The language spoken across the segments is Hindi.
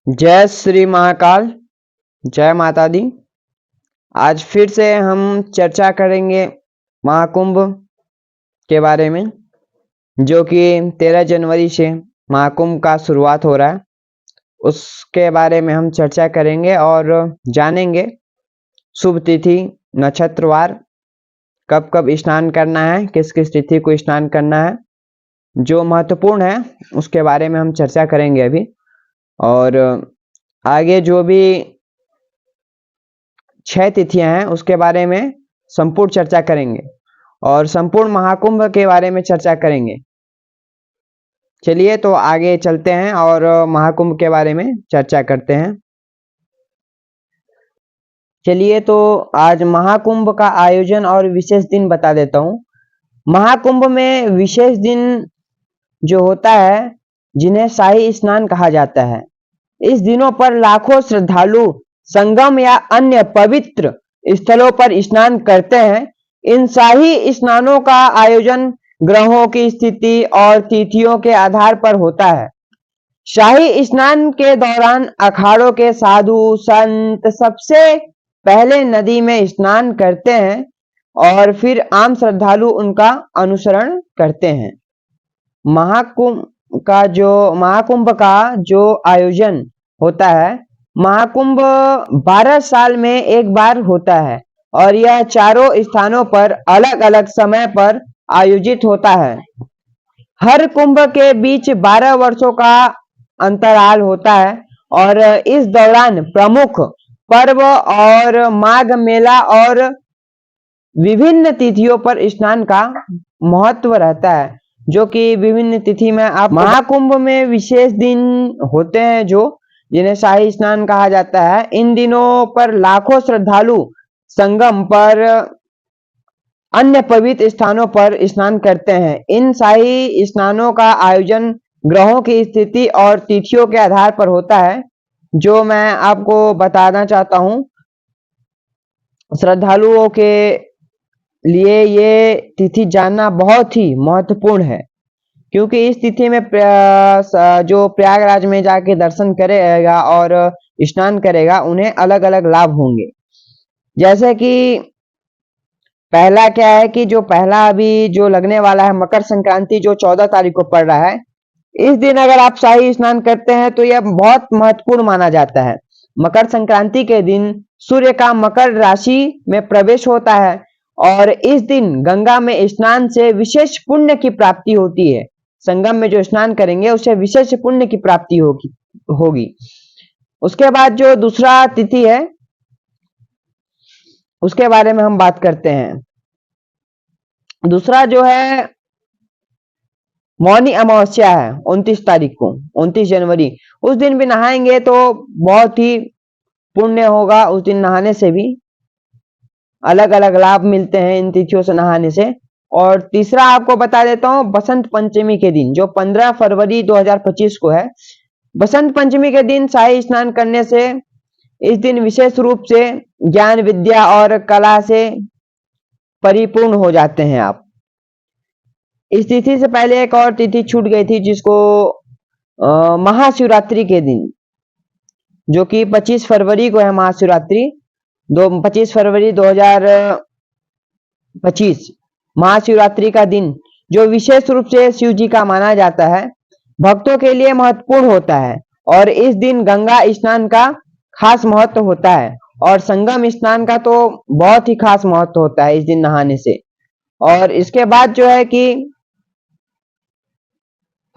जय श्री महाकाल, जय माता दी। आज फिर से हम चर्चा करेंगे महाकुंभ के बारे में, जो कि 13 जनवरी से महाकुंभ का शुरुआत हो रहा है। उसके बारे में हम चर्चा करेंगे और जानेंगे शुभ तिथि, नक्षत्रवार, कब कब स्नान करना है, किस किस तिथि को स्नान करना है, जो महत्वपूर्ण है उसके बारे में हम चर्चा करेंगे अभी। और आगे जो भी 6 तिथियां हैं उसके बारे में संपूर्ण चर्चा करेंगे और संपूर्ण महाकुंभ के बारे में चर्चा करेंगे। चलिए तो आगे चलते हैं और महाकुंभ के बारे में चर्चा करते हैं। चलिए तो आज महाकुंभ का आयोजन और विशेष दिन बता देता हूँ। महाकुंभ में विशेष दिन जो होता है, जिन्हें शाही स्नान कहा जाता है। इस दिनों पर लाखों श्रद्धालु संगम या अन्य पवित्र स्थलों पर स्नान करते हैं। इन शाही स्नानों का आयोजन ग्रहों की स्थिति और तिथियों के आधार पर होता है। शाही स्नान के दौरान अखाड़ों के साधु संत सबसे पहले नदी में स्नान करते हैं और फिर आम श्रद्धालु उनका अनुसरण करते हैं। महाकुंभ का जो आयोजन होता है, महाकुंभ 12 साल में एक बार होता है और यह चारों स्थानों पर अलग अलग समय पर आयोजित होता है। हर कुंभ के बीच 12 वर्षों का अंतराल होता है और इस दौरान प्रमुख पर्व और माघ मेला और विभिन्न तिथियों पर स्नान का महत्व रहता है, जो कि विभिन्न तिथि में आप महाकुंभ में विशेष दिन होते हैं जो जिन्हें शाही स्नान कहा जाता है। इन दिनों पर लाखों श्रद्धालु संगम पर अन्य पवित्र स्थानों पर स्नान करते हैं। इन शाही स्नानों का आयोजन ग्रहों की स्थिति और तिथियों के आधार पर होता है, जो मैं आपको बताना चाहता हूँ। श्रद्धालुओं के लिए ये तिथि जानना बहुत ही महत्वपूर्ण है, क्योंकि इस तिथि में जो प्रयागराज में जाके दर्शन करेगा और स्नान करेगा, उन्हें अलग अलग लाभ होंगे। जैसे कि पहला क्या है कि जो पहला अभी जो लगने वाला है मकर संक्रांति, जो 14 तारीख को पड़ रहा है, इस दिन अगर आप शाही स्नान करते हैं तो यह बहुत महत्वपूर्ण माना जाता है। मकर संक्रांति के दिन सूर्य का मकर राशि में प्रवेश होता है और इस दिन गंगा में स्नान से विशेष पुण्य की प्राप्ति होती है। संगम में जो स्नान करेंगे उससे विशेष पुण्य की प्राप्ति होगी। उसके बाद जो दूसरा तिथि है उसके बारे में हम बात करते हैं। दूसरा जो है मौनी अमावस्या है 29 तारीख को, 29 जनवरी। उस दिन भी नहाएंगे तो बहुत ही पुण्य होगा। उस दिन नहाने से भी अलग अलग लाभ मिलते हैं इन तिथियों से नहाने से। और तीसरा आपको बता देता हूँ बसंत पंचमी के दिन, जो 15 फरवरी 2025 को है। बसंत पंचमी के दिन शाही स्नान करने से इस दिन विशेष रूप से ज्ञान विद्या और कला से परिपूर्ण हो जाते हैं आप। इस तिथि से पहले एक और तिथि छूट गई थी, जिसको महाशिवरात्रि के दिन, जो कि 25 फरवरी को है महाशिवरात्रि। 25 फरवरी 2025 महाशिवरात्रि का दिन, जो विशेष रूप से शिव जी का माना जाता है, भक्तों के लिए महत्वपूर्ण होता है। और इस दिन गंगा स्नान का खास महत्व होता है और संगम स्नान का तो बहुत ही खास महत्व होता है इस दिन नहाने से। और इसके बाद जो है कि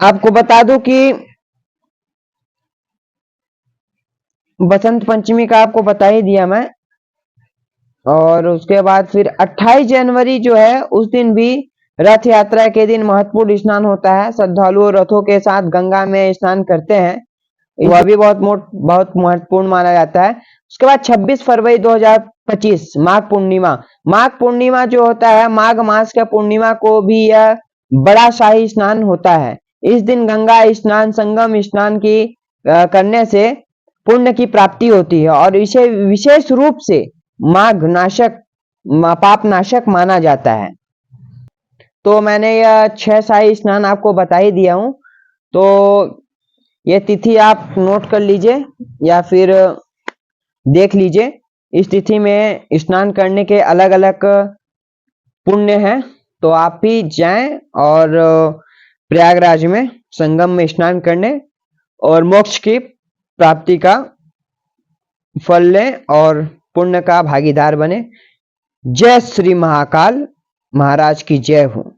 आपको बता दूं कि बसंत पंचमी का आपको बता ही दिया मैं। और उसके बाद फिर 28 जनवरी जो है, उस दिन भी रथ यात्रा के दिन महत्वपूर्ण स्नान होता है। श्रद्धालु रथों के साथ गंगा में स्नान करते हैं, वह भी बहुत महत्वपूर्ण माना जाता है। उसके बाद 26 फरवरी 2025 माघ पूर्णिमा। माघ पूर्णिमा जो होता है, माघ मास के पूर्णिमा को भी यह बड़ा शाही स्नान होता है। इस दिन गंगा स्नान, संगम स्नान की करने से पुण्य की प्राप्ति होती है और इसे विशेष रूप से माघ नाशक, पाप नाशक माना जाता है। तो मैंने यह 6 शाही स्नान आपको बता ही दिया हूं। तो ये तिथि आप नोट कर लीजिए या फिर देख लीजिए। इस तिथि में स्नान करने के अलग अलग पुण्य हैं, तो आप भी जाएं और प्रयागराज में संगम में स्नान करने और मोक्ष की प्राप्ति का फल लें और पुण्य का भागीदार बने। जय श्री महाकाल महाराज की जय हो।